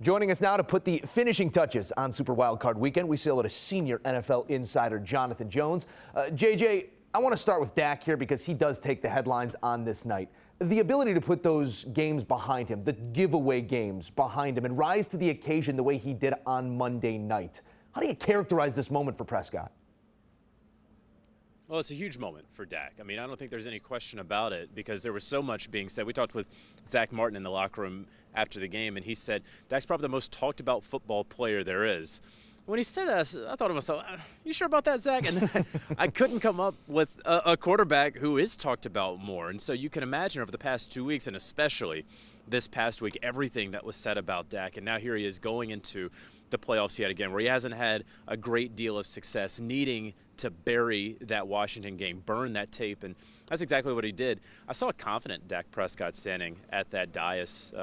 Joining us now to put the finishing touches on Super Wildcard Weekend, we sail to senior NFL insider Jonathan Jones. JJ, I want to start with Dak here because he does take the headlines on this night. The ability to put those games behind him, the giveaway games behind him, and rise to the occasion the way he did on Monday night. How do you characterize this moment for Prescott? Well, it's a huge moment for Dak. I mean, I don't think there's any question about it because there was so much being said. We talked with Zach Martin in the locker room after the game, and he said Dak's probably the most talked about football player there is. When he said that, I thought to myself, you sure about that, Zach? And then I couldn't come up with a quarterback who is talked about more. And so you can imagine over the past 2 weeks, and especially this past week, everything that was said about Dak. And now here he is going into the playoffs yet again, where he hasn't had a great deal of success, needing to bury that Washington game, burn that tape, and that's exactly what he did. I saw a confident Dak Prescott standing at that dais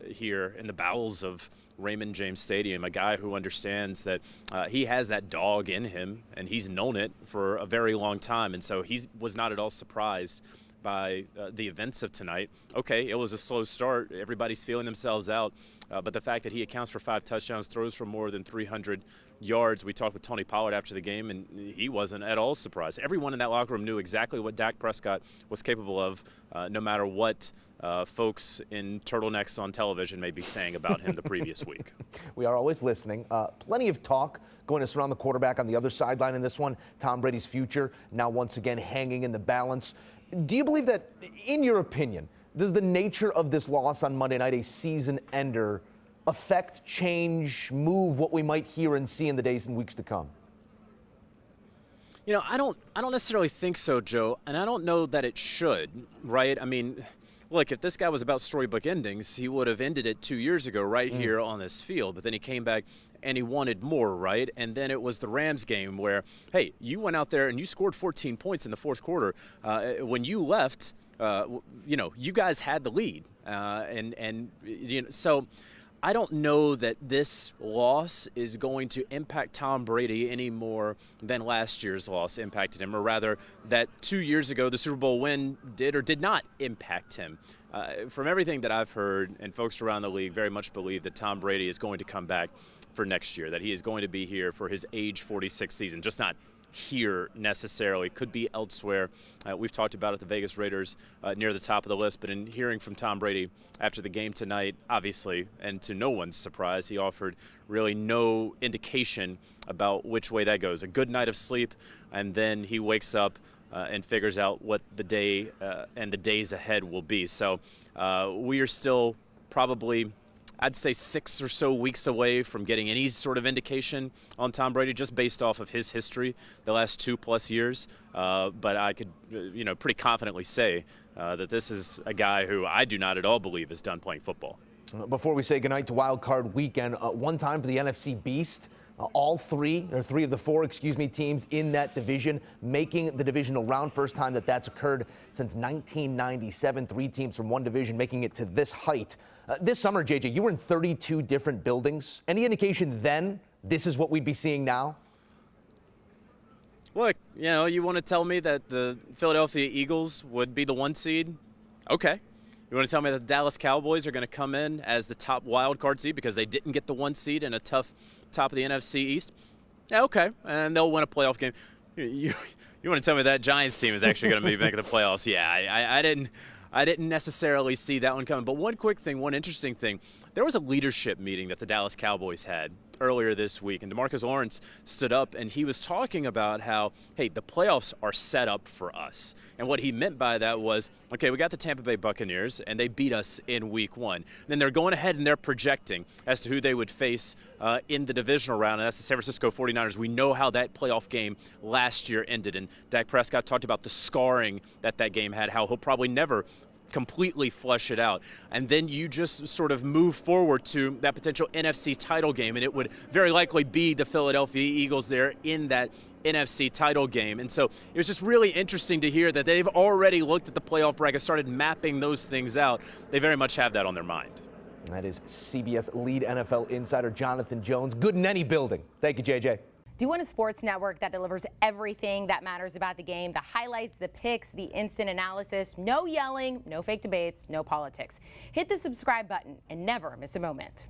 here in the bowels of Raymond James Stadium, a guy who understands that he has that dog in him, and he's known it for a very long time, and so he was not at all surprised by the events of tonight. Okay, it was a slow start. Everybody's feeling themselves out. But the fact that he accounts for 5 touchdowns, throws for more than 300 yards. We talked with Tony Pollard after the game, and he wasn't at all surprised. Everyone in that locker room knew exactly what Dak Prescott was capable of, no matter what folks in turtlenecks on television may be saying about him the previous week. We are always listening. Plenty of talk going to surround the quarterback on the other sideline in this one. Tom Brady's future now once again hanging in the balance. Do you believe that, in your opinion, does the nature of this loss on Monday night, a season ender, affect, change, move what we might hear and see in the days and weeks to come? You know, I don't necessarily think so, Joe, and I don't know that it should, right? I mean, look, if this guy was about storybook endings, he would have ended it 2 years ago right here on this field, but then he came back and he wanted more, right? And then it was the Rams game where, hey, you went out there and you scored 14 points in the fourth quarter. When you left, you guys had the lead. So I don't know that this loss is going to impact Tom Brady any more than last year's loss impacted him, or rather that 2 years ago the Super Bowl win did or did not impact him. From everything that I've heard, and folks around the league very much believe that Tom Brady is going to come back for next year, that he is going to be here for his age 46 season, just not here necessarily, could be elsewhere. We've talked about it, the Vegas Raiders near the top of the list, but in hearing from Tom Brady after the game tonight, obviously, and to no one's surprise, he offered really no indication about which way that goes. A good night of sleep, and then he wakes up and figures out what the day and the days ahead will be. So we are still probably, I'd say, 6 or so weeks away from getting any sort of indication on Tom Brady, just based off of his history the last 2+ years. But I could, pretty confidently say that this is a guy who I do not at all believe is done playing football. Before we say goodnight to Wild Card Weekend, one time for the NFC Beast. All three of the four teams in that division making the divisional round. First time that's occurred since 1997. 3 teams from one division making it to this height. This summer, JJ, you were in 32 different buildings. Any indication then this is what we'd be seeing now? Look, you want to tell me that the Philadelphia Eagles would be the 1 seed? Okay. You want to tell me that the Dallas Cowboys are going to come in as the top wild card seed because they didn't get the 1 seed in a tough top of the NFC East? Yeah, okay. And they'll win a playoff game. You want to tell me that Giants team is actually going to be making the playoffs? Yeah, I didn't necessarily see that one coming. But one interesting thing, there was a leadership meeting that the Dallas Cowboys had earlier this week, and DeMarcus Lawrence stood up and he was talking about how, hey, the playoffs are set up for us. And what he meant by that was, okay, we got the Tampa Bay Buccaneers and they beat us in week 1. And then they're going ahead and they're projecting as to who they would face in the divisional round, and that's the San Francisco 49ers. We know how that playoff game last year ended, and Dak Prescott talked about the scarring that game had, how he'll probably never completely flush it out. And then you just sort of move forward to that potential NFC title game, and it would very likely be the Philadelphia Eagles there in that NFC title game. And so it was just really interesting to hear that they've already looked at the playoff bracket, started mapping those things out. They very much have that on their mind. That is CBS lead NFL insider Jonathan Jones. Good in any building. Thank you, JJ. Do you want a sports network that delivers everything that matters about the game? The highlights, the picks, the instant analysis, no yelling, no fake debates, no politics. Hit the subscribe button and never miss a moment.